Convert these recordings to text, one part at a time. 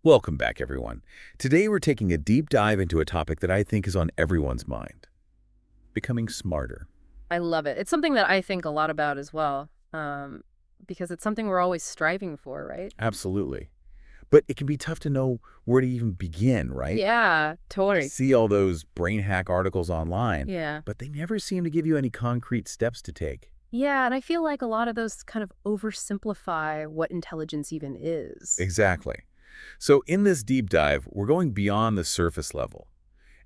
Welcome back, everyone. Today we're taking a deep dive into a topic that I think is on everyone's mind, becoming smarter. I love it. It's something that I think a lot about as well, because it's something we're always striving for, right? Absolutely. But it can be tough to know where to even begin, right? Yeah, You totally. see all those brain hack articles online, Yeah. but they never seem to give you any concrete steps to take. Yeah, and I feel like a lot of those kind of oversimplify what intelligence even is. Exactly. So in this deep dive, we're going beyond the surface level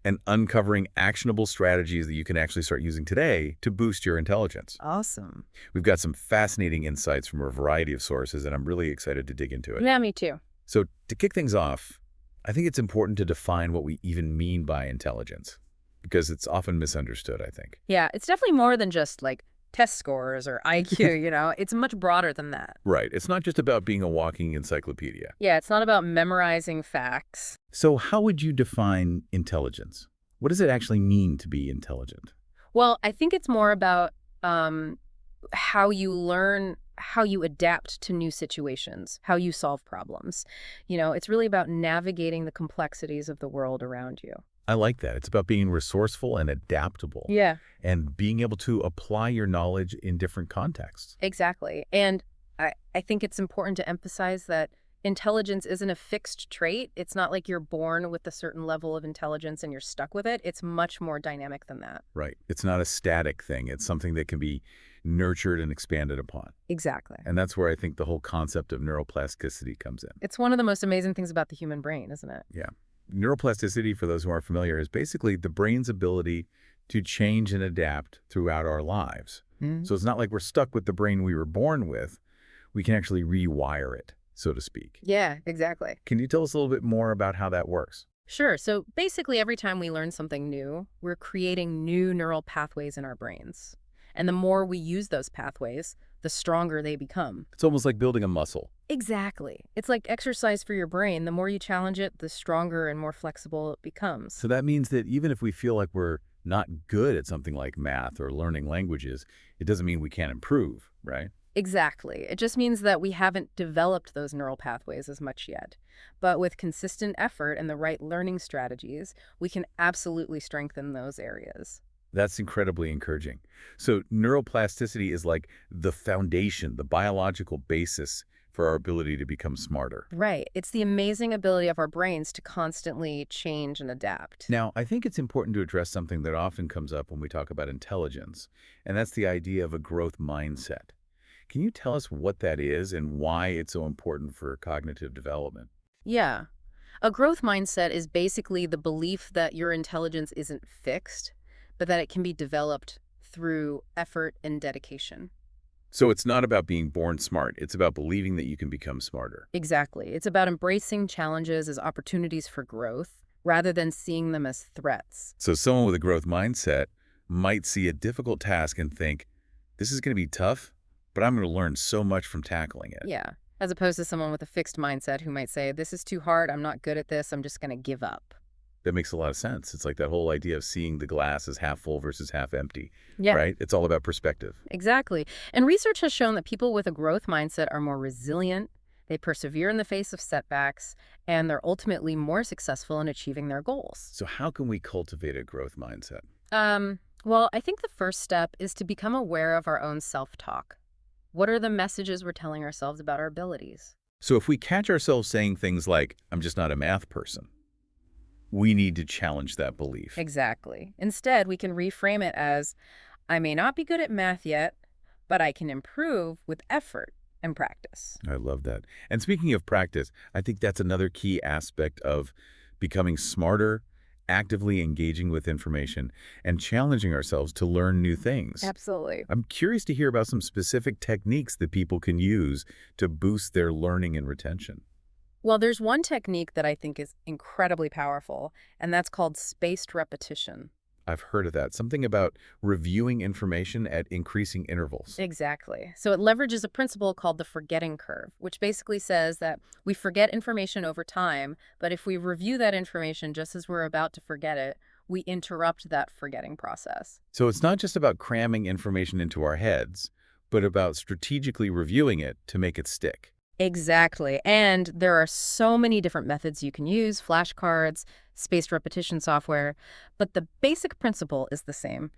and uncovering actionable strategies that you can actually start using today to boost your intelligence. Awesome. We've got some fascinating insights from a variety of sources, and I'm really excited to dig into it. Yeah, me too. So to kick things off, I think it's important to define what we even mean by intelligence, because it's often misunderstood, I think. Yeah, it's definitely more than just like test scores or IQ, it's much broader than that. Right. It's not just about being a walking encyclopedia. Yeah, it's not about memorizing facts. So how would you define intelligence? What does it actually mean to be intelligent? Well, I think it's more about um, how you learn, how you adapt to new situations, how you solve problems. It's really about navigating the complexities of the world around you. I like that. It's about being resourceful and adaptable Yeah, and being able to apply your knowledge in different contexts. exactly. And I think it's important to emphasize that intelligence isn't a fixed trait. It's not like you're born with a certain level of intelligence and you're stuck with it. It's much more dynamic than that. Right. It's not a static thing. It's something that can be nurtured and expanded upon. Exactly. And that's where I think the whole concept of neuroplasticity comes in. It's one of the most amazing things about the human brain, isn't it? Yeah. Neuroplasticity, for those who aren't familiar, is basically the brain's ability to change and adapt throughout our lives. Mm. So it's not like we're stuck with the brain we were born with. We can actually rewire it, so to speak. Yeah, exactly. Can you tell us a little bit more about how that works? Sure. So basically, every time we learn something new, we're creating new neural pathways in our brains. And the more we use those pathways, the stronger they become. It's almost like building a muscle. Exactly. It's like exercise for your brain. The more you challenge it, the stronger and more flexible it becomes. So that means that even if we feel like we're not good at something like math or learning languages, it doesn't mean we can't improve, right? Exactly. It just means that we haven't developed those neural pathways as much yet. But with consistent effort and the right learning strategies, we can absolutely strengthen those areas. That's incredibly encouraging. So neuroplasticity is like the foundation, the biological basis for our ability to become smarter. Right. It's the amazing ability of our brains to constantly change and adapt. Now, I think it's important to address something that often comes up when we talk about intelligence, and that's the idea of a growth mindset. Can you tell us what that is and why it's so important for cognitive development? Yeah. A growth mindset is basically the belief that your intelligence isn't fixed, but that it can be developed through effort and dedication. So it's not about being born smart. It's about believing that you can become smarter. Exactly. It's about embracing challenges as opportunities for growth rather than seeing them as threats. So someone with a growth mindset might see a difficult task and think, this is going to be tough, but I'm going to learn so much from tackling it. Yeah. As opposed to someone with a fixed mindset who might say, this is too hard, I'm not good at this, I'm just going to give up. That makes a lot of sense. It's like that whole idea of seeing the glass as half full versus half empty, Yeah. right? It's all about perspective. Exactly. And research has shown that people with a growth mindset are more resilient, they persevere in the face of setbacks, and they're ultimately more successful in achieving their goals. So how can we cultivate a growth mindset? Well, I think the first step is to become aware of our own self-talk. What are the messages we're telling ourselves about our abilities? So if we catch ourselves saying things like, I'm just not a math person, we need to challenge that belief. Exactly. Instead, we can reframe it as, I may not be good at math yet, but I can improve with effort and practice. I love that. And speaking of practice, I think that's another key aspect of becoming smarter, actively engaging with information, and challenging ourselves to learn new things. Absolutely. I'm curious to hear about some specific techniques that people can use to boost their learning and retention. Well, there's one technique that I think is incredibly powerful, and that's called spaced repetition. I've heard of that. Something about reviewing information at increasing intervals. Exactly. So it leverages a principle called the forgetting curve, which basically says that we forget information over time, but if we review that information just as we're about to forget it, we interrupt that forgetting process. So it's not just about cramming information into our heads, but about strategically reviewing it to make it stick. Exactly. And there are so many different methods you can use, flashcards, spaced repetition software, but the basic principle is the same.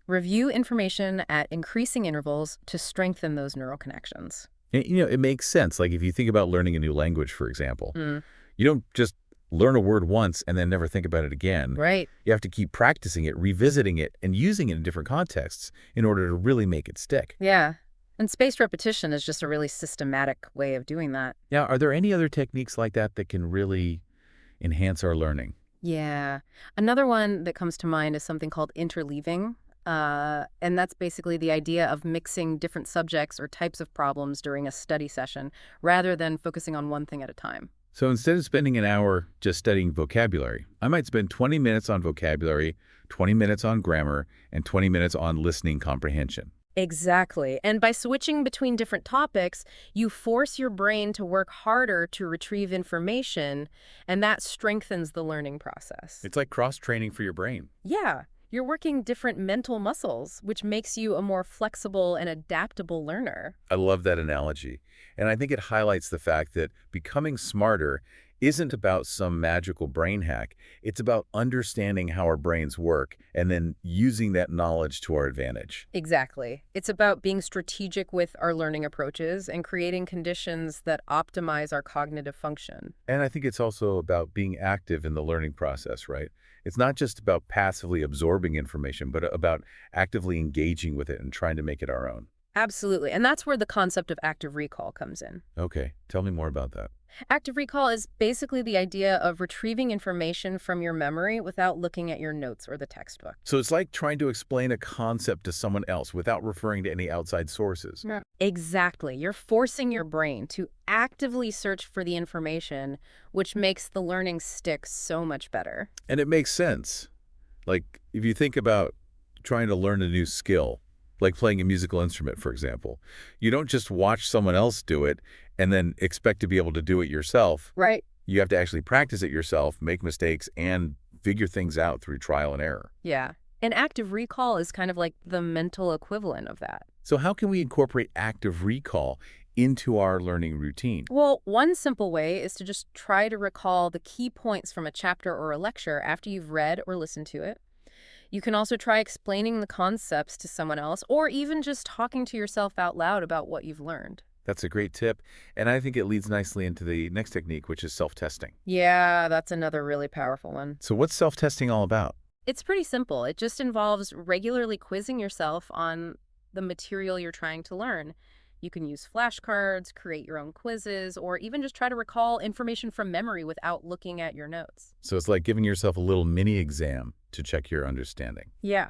Review information at increasing intervals to strengthen those neural connections. And, it makes sense. Like if you think about learning a new language, for example, Mm, you don't just learn a word once and then never think about it again. right. You have to keep practicing it, revisiting it, and using it in different contexts in order to really make it stick. Yeah. And spaced repetition is just a really systematic way of doing that. Now, are there any other techniques like that that can really enhance our learning? Yeah. Another one that comes to mind is something called interleaving. And that's basically the idea of mixing different subjects or types of problems during a study session rather than focusing on one thing at a time. So instead of spending an hour just studying vocabulary, I might spend 20 minutes on vocabulary, 20 minutes on grammar, and 20 minutes on listening comprehension. Exactly. And by switching between different topics, you force your brain to work harder to retrieve information, and that strengthens the learning process. It's like cross-training for your brain. Yeah, you're working different mental muscles, which makes you a more flexible and adaptable learner. I love that analogy. And I think it highlights the fact that becoming smarter isn't about some magical brain hack. It's about understanding how our brains work and then using that knowledge to our advantage. Exactly. It's about being strategic with our learning approaches and creating conditions that optimize our cognitive function. And I think it's also about being active in the learning process, right? It's not just about passively absorbing information, but about actively engaging with it and trying to make it our own. Absolutely. And that's where the concept of active recall comes in. Okay, tell me more about that. Active recall is basically the idea of retrieving information from your memory without looking at your notes or the textbook. So it's like trying to explain a concept to someone else without referring to any outside sources. Yeah. Exactly. You're forcing your brain to actively search for the information, which makes the learning stick so much better. And it makes sense. Like if you think about trying to learn a new skill, like playing a musical instrument, for example, you don't just watch someone else do it and then expect to be able to do it yourself. Right. You have to actually practice it yourself, make mistakes, and figure things out through trial and error. Yeah. And active recall is kind of like the mental equivalent of that. So how can we incorporate active recall into our learning routine? Well, one simple way is to just try to recall the key points from a chapter or a lecture after you've read or listened to it. You can also try explaining the concepts to someone else or even just talking to yourself out loud about what you've learned. That's a great tip. And I think it leads nicely into the next technique, which is self-testing. Yeah, that's another really powerful one. So what's self-testing all about? It's pretty simple. It just involves regularly quizzing yourself on the material you're trying to learn. You can use flashcards, create your own quizzes, or even just try to recall information from memory without looking at your notes. So it's like giving yourself a little mini exam to check your understanding. Yeah.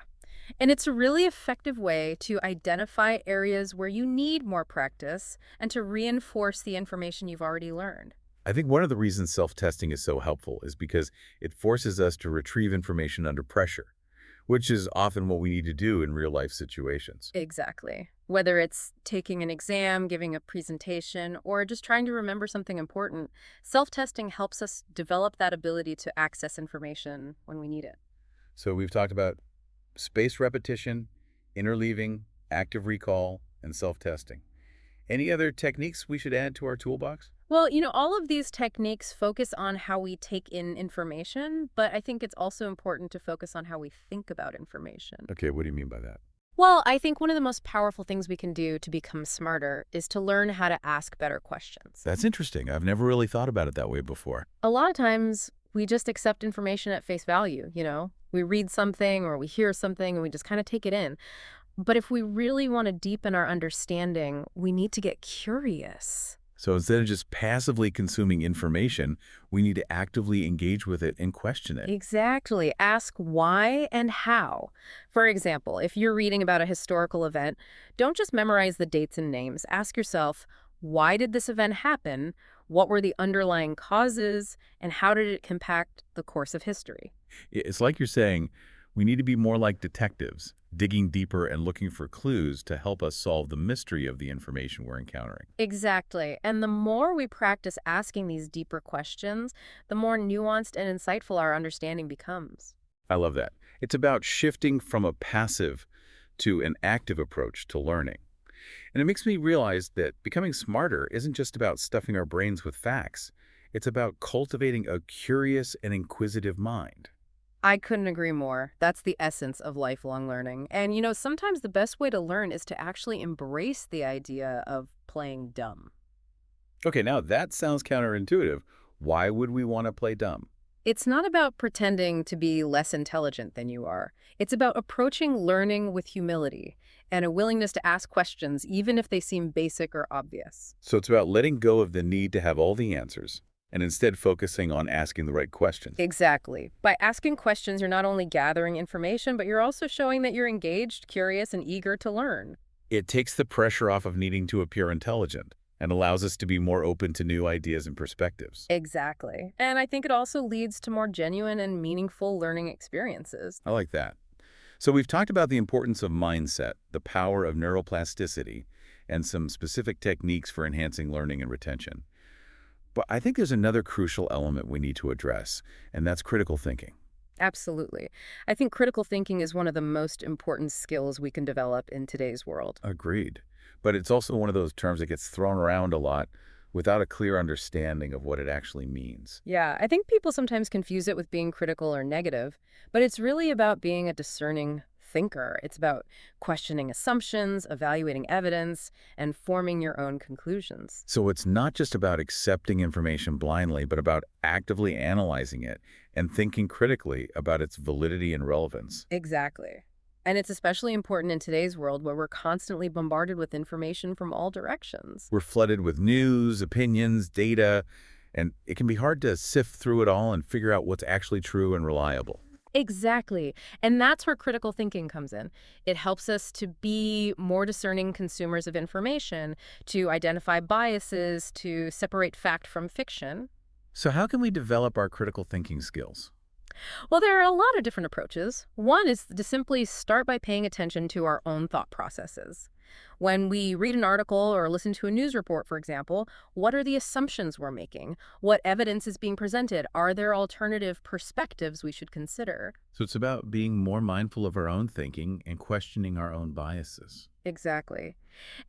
And it's a really effective way to identify areas where you need more practice and to reinforce the information you've already learned. I think one of the reasons self-testing is so helpful is because it forces us to retrieve information under pressure, which is often what we need to do in real-life situations. Exactly. Whether it's taking an exam, giving a presentation, or just trying to remember something important, self-testing helps us develop that ability to access information when we need it. So we've talked about spaced repetition, interleaving, active recall, and self-testing. Any other techniques we should add to our toolbox? Well, all of these techniques focus on how we take in information, but I think it's also important to focus on how we think about information. Okay, what do you mean by that? Well, I think one of the most powerful things we can do to become smarter is to learn how to ask better questions. That's interesting. I've never really thought about it that way before. A lot of times, we just accept information at face value. We read something or we hear something and we just kind of take it in. But if we really want to deepen our understanding, we need to get curious. So instead of just passively consuming information, we need to actively engage with it and question it. Exactly. Ask why and how. For example, if you're reading about a historical event, don't just memorize the dates and names. Ask yourself, why did this event happen? What were the underlying causes? And how did it impact the course of history? It's like you're saying, we need to be more like detectives, digging deeper and looking for clues to help us solve the mystery of the information we're encountering. Exactly. And the more we practice asking these deeper questions, the more nuanced and insightful our understanding becomes. I love that. It's about shifting from a passive to an active approach to learning. And it makes me realize that becoming smarter isn't just about stuffing our brains with facts. It's about cultivating a curious and inquisitive mind. I couldn't agree more. That's the essence of lifelong learning. And, sometimes the best way to learn is to actually embrace the idea of playing dumb. Okay, now that sounds counterintuitive. Why would we want to play dumb? It's not about pretending to be less intelligent than you are. It's about approaching learning with humility and a willingness to ask questions, even if they seem basic or obvious. So it's about letting go of the need to have all the answers and instead focusing on asking the right questions. Exactly. By asking questions, you're not only gathering information, but you're also showing that you're engaged, curious, and eager to learn. It takes the pressure off of needing to appear intelligent and allows us to be more open to new ideas and perspectives. Exactly. And I think it also leads to more genuine and meaningful learning experiences. I like that. So we've talked about the importance of mindset, the power of neuroplasticity, and some specific techniques for enhancing learning and retention. But I think there's another crucial element we need to address, and that's critical thinking. Absolutely. I think critical thinking is one of the most important skills we can develop in today's world. Agreed. But it's also one of those terms that gets thrown around a lot without a clear understanding of what it actually means. Yeah, I think people sometimes confuse it with being critical or negative, but it's really about being a discerning thinker. It's about questioning assumptions, evaluating evidence, and forming your own conclusions. So it's not just about accepting information blindly, but about actively analyzing it and thinking critically about its validity and relevance. Exactly. And it's especially important in today's world where we're constantly bombarded with information from all directions. We're flooded with news, opinions, data, and it can be hard to sift through it all and figure out what's actually true and reliable. Exactly. And that's where critical thinking comes in. It helps us to be more discerning consumers of information, to identify biases, to separate fact from fiction. So how can we develop our critical thinking skills? Well, there are a lot of different approaches. One is to simply start by paying attention to our own thought processes. When we read an article or listen to a news report, for example, what are the assumptions we're making? What evidence is being presented? Are there alternative perspectives we should consider? So it's about being more mindful of our own thinking and questioning our own biases. Exactly.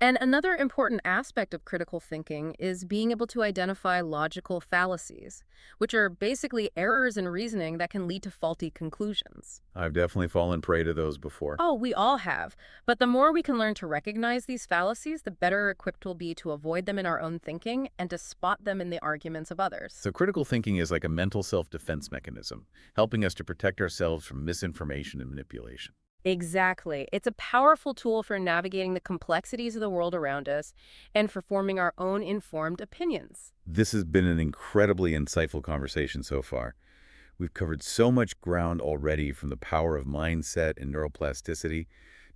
And another important aspect of critical thinking is being able to identify logical fallacies, which are basically errors in reasoning that can lead to faulty conclusions. I've definitely fallen prey to those before. Oh, we all have. But the more we can learn to recognize these fallacies, the better equipped we'll be to avoid them in our own thinking and to spot them in the arguments of others. So critical thinking is like a mental self-defense mechanism, helping us to protect ourselves from misinformation and manipulation. Exactly. It's a powerful tool for navigating the complexities of the world around us and for forming our own informed opinions. This has been an incredibly insightful conversation so far. We've covered so much ground already, from the power of mindset and neuroplasticity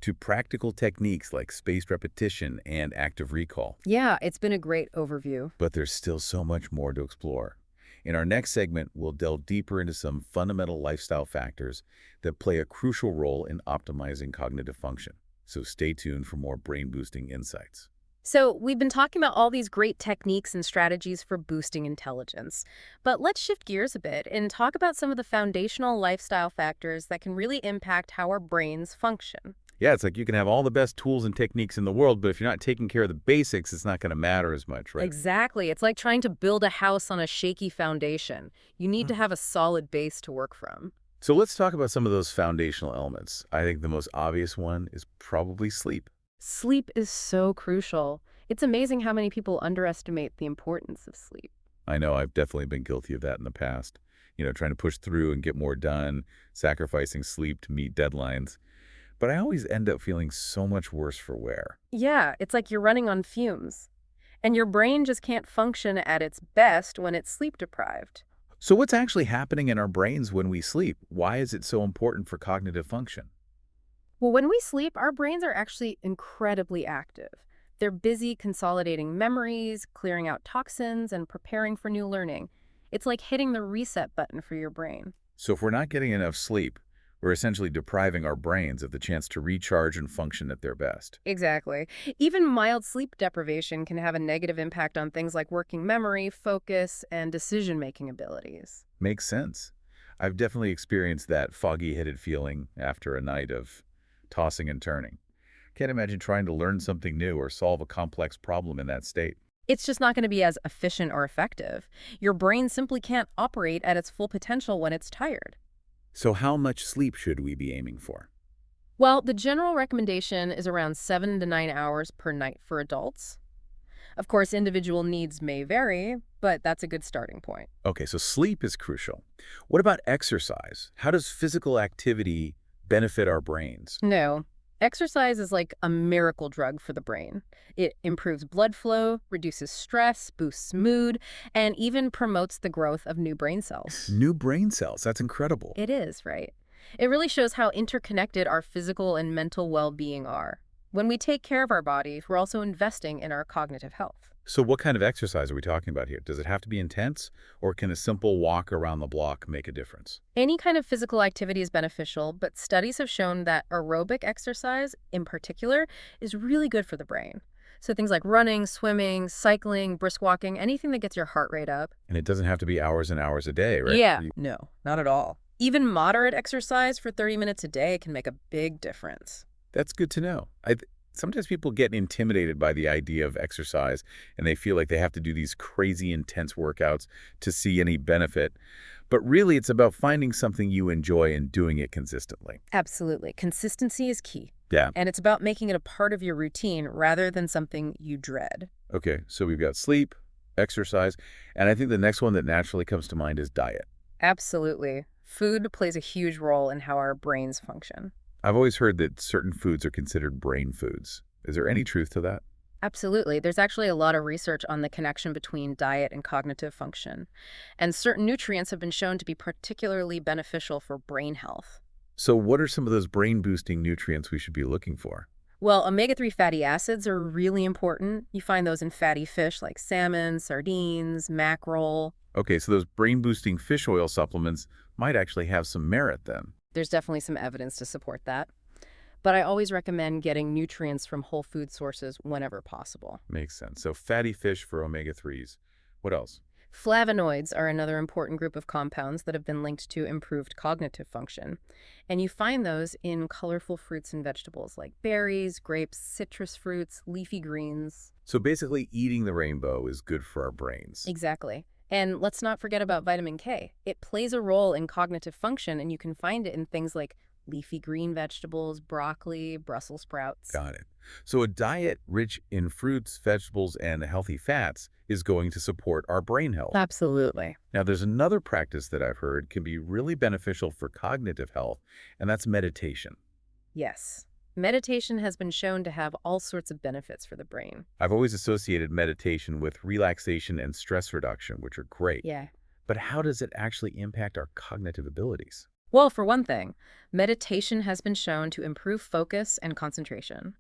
to practical techniques like spaced repetition and active recall. Yeah, it's been a great overview. But there's still so much more to explore. In our next segment, we'll delve deeper into some fundamental lifestyle factors that play a crucial role in optimizing cognitive function. So stay tuned for more brain-boosting insights. So, we've been talking about all these great techniques and strategies for boosting intelligence. But let's shift gears a bit and talk about some of the foundational lifestyle factors that can really impact how our brains function. Yeah, it's like you can have all the best tools and techniques in the world, but if you're not taking care of the basics, it's not going to matter as much, right? Exactly. It's like trying to build a house on a shaky foundation. You need to have a solid base to work from. So let's talk about some of those foundational elements. I think the most obvious one is probably sleep. Sleep is so crucial. It's amazing how many people underestimate the importance of sleep. I know I've definitely been guilty of that in the past. Trying to push through and get more done, sacrificing sleep to meet deadlines. But I always end up feeling so much worse for wear. Yeah, it's like you're running on fumes. And your brain just can't function at its best when it's sleep deprived. So what's actually happening in our brains when we sleep? Why is it so important for cognitive function? Well, when we sleep, our brains are actually incredibly active. They're busy consolidating memories, clearing out toxins, and preparing for new learning. It's like hitting the reset button for your brain. So if we're not getting enough sleep, we're essentially depriving our brains of the chance to recharge and function at their best. Exactly. Even mild sleep deprivation can have a negative impact on things like working memory, focus, and decision-making abilities. Makes sense. I've definitely experienced that foggy-headed feeling after a night of tossing and turning. Can't imagine trying to learn something new or solve a complex problem in that state. It's just not going to be as efficient or effective. Your brain simply can't operate at its full potential when it's tired. So how much sleep should we be aiming for? Well, the general recommendation is around 7 to 9 hours per night for adults. Of course, individual needs may vary, but that's a good starting point. Okay, so sleep is crucial. What about exercise? How does physical activity benefit our brains? No, exercise is like a miracle drug for the brain. It improves blood flow, reduces stress, boosts mood, and even promotes the growth of new brain cells. New brain cells, that's incredible. It is, right? It really shows how interconnected our physical and mental well-being are. When we take care of our bodies, we're also investing in our cognitive health. So what kind of exercise are we talking about here? Does it have to be intense, or can a simple walk around the block make a difference? Any kind of physical activity is beneficial, but studies have shown that aerobic exercise, in particular, is really good for the brain. So things like running, swimming, cycling, brisk walking, anything that gets your heart rate up. And it doesn't have to be hours and hours a day, right? Yeah, no, not at all. Even moderate exercise for 30 minutes a day can make a big difference. That's good to know. Sometimes people get intimidated by the idea of exercise, and they feel like they have to do these crazy intense workouts to see any benefit. But really, it's about finding something you enjoy and doing it consistently. Absolutely. Consistency is key. Yeah. And it's about making it a part of your routine rather than something you dread. Okay, so we've got sleep, exercise, and I think the next one that naturally comes to mind is diet. Absolutely. Food plays a huge role in how our brains function. I've always heard that certain foods are considered brain foods. Is there any truth to that? Absolutely. There's actually a lot of research on the connection between diet and cognitive function. And certain nutrients have been shown to be particularly beneficial for brain health. So what are some of those brain-boosting nutrients we should be looking for? Well, omega-3 fatty acids are really important. You find those in fatty fish like salmon, sardines, mackerel. Okay, so those brain-boosting fish oil supplements might actually have some merit then. There's definitely some evidence to support that. But I always recommend getting nutrients from whole food sources whenever possible. Makes sense. So fatty fish for omega-3s. What else? Flavonoids are another important group of compounds that have been linked to improved cognitive function. And you find those in colorful fruits and vegetables like berries, grapes, citrus fruits, leafy greens. So basically, eating the rainbow is good for our brains. Exactly. And let's not forget about vitamin K. It plays a role in cognitive function, and you can find it in things like leafy green vegetables, broccoli, Brussels sprouts. Got it. So a diet rich in fruits, vegetables, and healthy fats is going to support our brain health. Absolutely. Now, there's another practice that I've heard can be really beneficial for cognitive health, and that's meditation. Yes. Meditation has been shown to have all sorts of benefits for the brain. I've always associated meditation with relaxation and stress reduction, which are great. Yeah. But how does it actually impact our cognitive abilities? Well, for one thing, meditation has been shown to improve focus and concentration.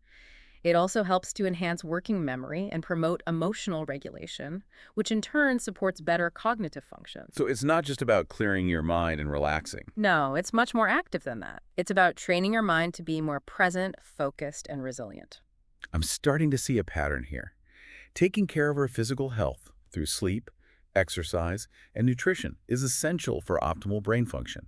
It also helps to enhance working memory and promote emotional regulation, which in turn supports better cognitive function. So it's not just about clearing your mind and relaxing. No, it's much more active than that. It's about training your mind to be more present, focused, and resilient. I'm starting to see a pattern here. Taking care of our physical health through sleep, exercise, and nutrition is essential for optimal brain function.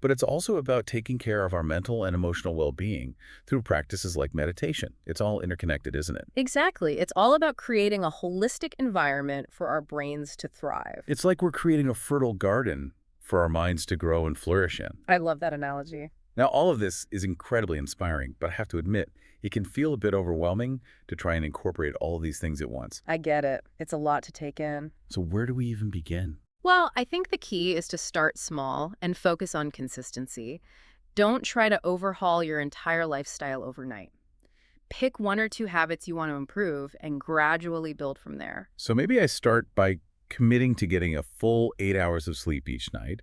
But it's also about taking care of our mental and emotional well-being through practices like meditation. It's all interconnected, isn't it? Exactly. It's all about creating a holistic environment for our brains to thrive. It's like we're creating a fertile garden for our minds to grow and flourish in. I love that analogy. Now, all of this is incredibly inspiring, but I have to admit, it can feel a bit overwhelming to try and incorporate all of these things at once. I get it. It's a lot to take in. So where do we even begin? Well, I think the key is to start small and focus on consistency. Don't try to overhaul your entire lifestyle overnight. Pick one or two habits you want to improve and gradually build from there. So maybe I start by committing to getting a full 8 hours of sleep each night,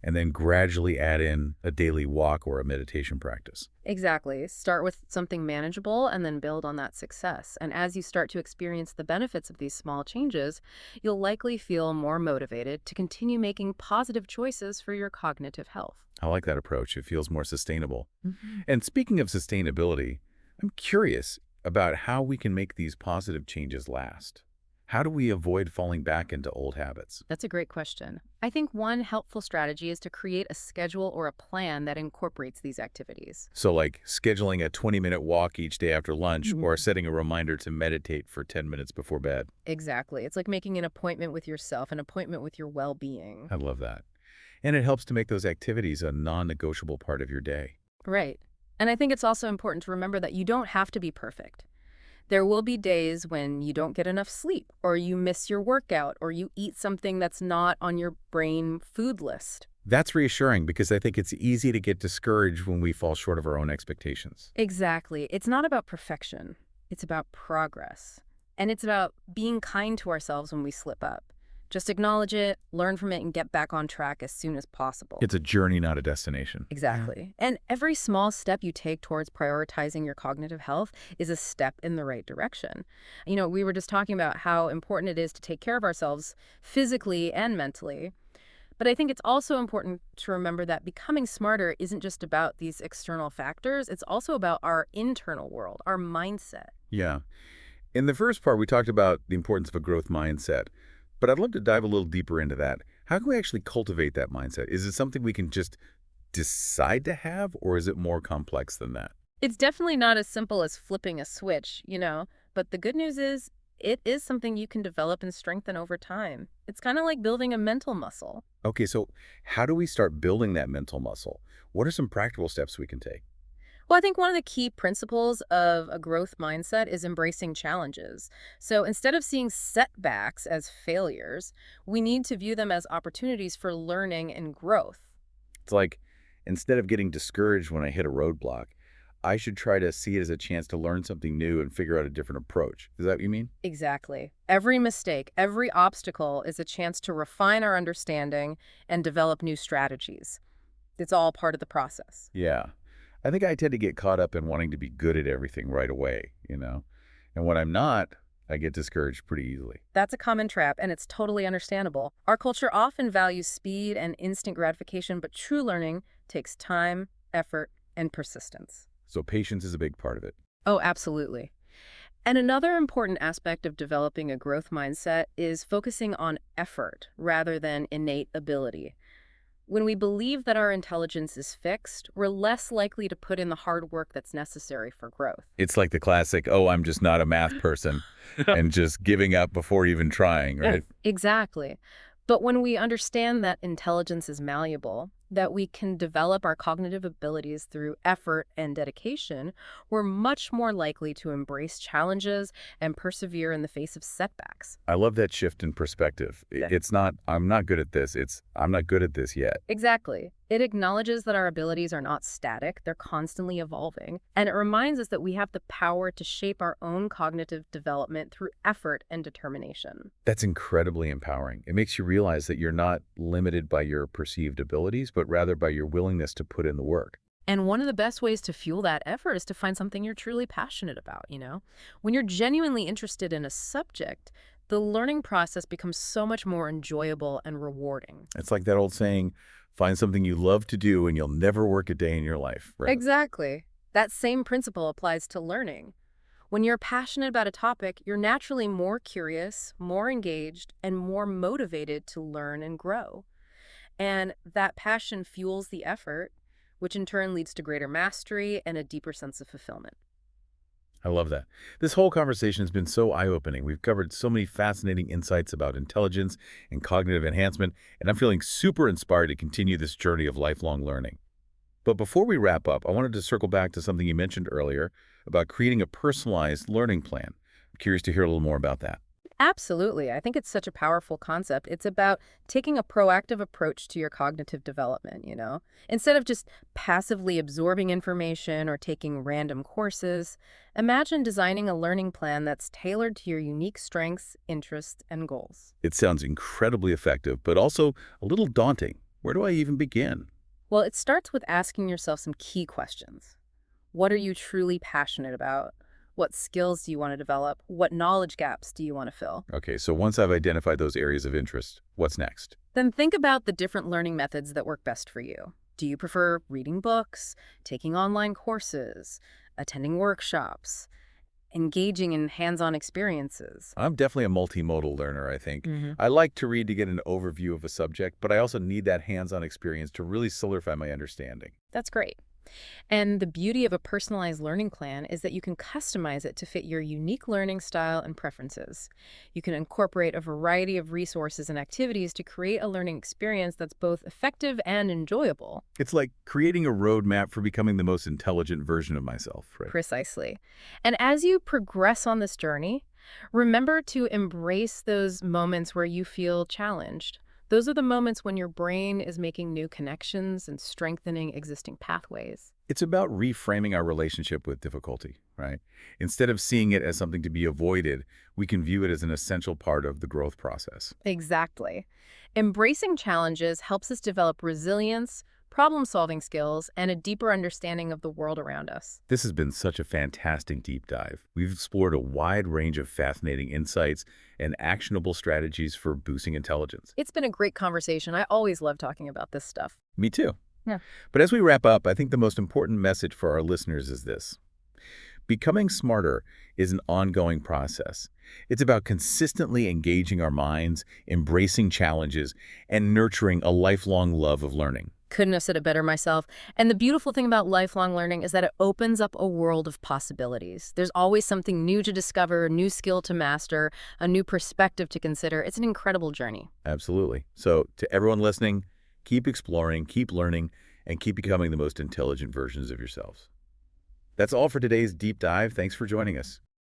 and then gradually add in a daily walk or a meditation practice. Exactly. Start with something manageable and then build on that success. And as you start to experience the benefits of these small changes, you'll likely feel more motivated to continue making positive choices for your cognitive health. I like that approach. It feels more sustainable. Mm-hmm. And speaking of sustainability, I'm curious about how we can make these positive changes last. How do we avoid falling back into old habits? That's a great question. I think one helpful strategy is to create a schedule or a plan that incorporates these activities. So like scheduling a 20-minute walk each day after lunch Mhm. or setting a reminder to meditate for 10 minutes before bed. Exactly. It's like making an appointment with yourself, an appointment with your well-being. I love that. And it helps to make those activities a non-negotiable part of your day. Right. And I think it's also important to remember that you don't have to be perfect. There will be days when you don't get enough sleep, or you miss your workout, or you eat something that's not on your brain food list. That's reassuring because I think it's easy to get discouraged when we fall short of our own expectations. Exactly. It's not about perfection. It's about progress. And it's about being kind to ourselves when we slip up. Just acknowledge it, learn from it, and get back on track as soon as possible. It's a journey, not a destination. Exactly. And every small step you take towards prioritizing your cognitive health is a step in the right direction. We were just talking about how important it is to take care of ourselves physically and mentally. But I think it's also important to remember that becoming smarter isn't just about these external factors. It's also about our internal world, our mindset. Yeah. In the first part, we talked about the importance of a growth mindset, but I'd love to dive a little deeper into that. How can we actually cultivate that mindset? Is it something we can just decide to have, or is it more complex than that? It's definitely not as simple as flipping a switch, but the good news is it is something you can develop and strengthen over time. It's kind of like building a mental muscle. Okay, so how do we start building that mental muscle? What are some practical steps we can take? Well, I think one of the key principles of a growth mindset is embracing challenges. So instead of seeing setbacks as failures, we need to view them as opportunities for learning and growth. It's like instead of getting discouraged when I hit a roadblock, I should try to see it as a chance to learn something new and figure out a different approach. Is that what you mean? Exactly. Every mistake, every obstacle is a chance to refine our understanding and develop new strategies. It's all part of the process. Yeah. I think I tend to get caught up in wanting to be good at everything right away. And when I'm not, I get discouraged pretty easily. That's a common trap, and it's totally understandable. Our culture often values speed and instant gratification, but true learning takes time, effort, and persistence. So patience is a big part of it. Oh, absolutely. And another important aspect of developing a growth mindset is focusing on effort rather than innate ability. When we believe that our intelligence is fixed, we're less likely to put in the hard work that's necessary for growth. It's like the classic, oh, I'm just not a math person, and just giving up before even trying, right? Exactly. But when we understand that intelligence is malleable, that we can develop our cognitive abilities through effort and dedication, we're much more likely to embrace challenges and persevere in the face of setbacks. I love that shift in perspective. Yeah. It's not, I'm not good at this. It's, I'm not good at this yet. Exactly. It acknowledges that our abilities are not static, they're constantly evolving. And it reminds us that we have the power to shape our own cognitive development through effort and determination. That's incredibly empowering. It makes you realize that you're not limited by your perceived abilities, but rather by your willingness to put in the work. And one of the best ways to fuel that effort is to find something you're truly passionate about. When you're genuinely interested in a subject, the learning process becomes so much more enjoyable and rewarding. It's like that old saying, find something you love to do and you'll never work a day in your life. Right? Exactly. That same principle applies to learning. When you're passionate about a topic, you're naturally more curious, more engaged, and more motivated to learn and grow. And that passion fuels the effort, which in turn leads to greater mastery and a deeper sense of fulfillment. I love that. This whole conversation has been so eye-opening. We've covered so many fascinating insights about intelligence and cognitive enhancement, and I'm feeling super inspired to continue this journey of lifelong learning. But before we wrap up, I wanted to circle back to something you mentioned earlier about creating a personalized learning plan. I'm curious to hear a little more about that. Absolutely. I think it's such a powerful concept. It's about taking a proactive approach to your cognitive development. Instead of just passively absorbing information or taking random courses, imagine designing a learning plan that's tailored to your unique strengths, interests, and goals. It sounds incredibly effective, but also a little daunting. Where do I even begin? Well, it starts with asking yourself some key questions. What are you truly passionate about? What skills do you want to develop? What knowledge gaps do you want to fill? Okay, so once I've identified those areas of interest, what's next? Then think about the different learning methods that work best for you. Do you prefer reading books, taking online courses, attending workshops? engaging in hands-on experiences. I'm definitely a multimodal learner, I think. Hmm. I like to read to get an overview of a subject, but I also need that hands-on experience to really solidify my understanding. That's great. And the beauty of a personalized learning plan is that you can customize it to fit your unique learning style and preferences. You can incorporate a variety of resources and activities to create a learning experience that's both effective and enjoyable. It's like creating a roadmap for becoming the most intelligent version of myself, right? Precisely. And as you progress on this journey, remember to embrace those moments where you feel challenged. Those are the moments when your brain is making new connections and strengthening existing pathways. It's about reframing our relationship with difficulty, right? Instead of seeing it as something to be avoided, we can view it as an essential part of the growth process. Exactly. Embracing challenges helps us develop resilience, problem-solving skills, and a deeper understanding of the world around us. This has been such a fantastic deep dive. We've explored a wide range of fascinating insights and actionable strategies for boosting intelligence. It's been a great conversation. I always love talking about this stuff. Me too. Yeah. But as we wrap up, I think the most important message for our listeners is this. Becoming smarter is an ongoing process. It's about consistently engaging our minds, embracing challenges, and nurturing a lifelong love of learning. Couldn't have said it better myself. And the beautiful thing about lifelong learning is that it opens up a world of possibilities. There's always something new to discover, a new skill to master, a new perspective to consider. It's an incredible journey. Absolutely. So to everyone listening, keep exploring, keep learning, and keep becoming the most intelligent versions of yourselves. That's all for today's deep dive. Thanks for joining us.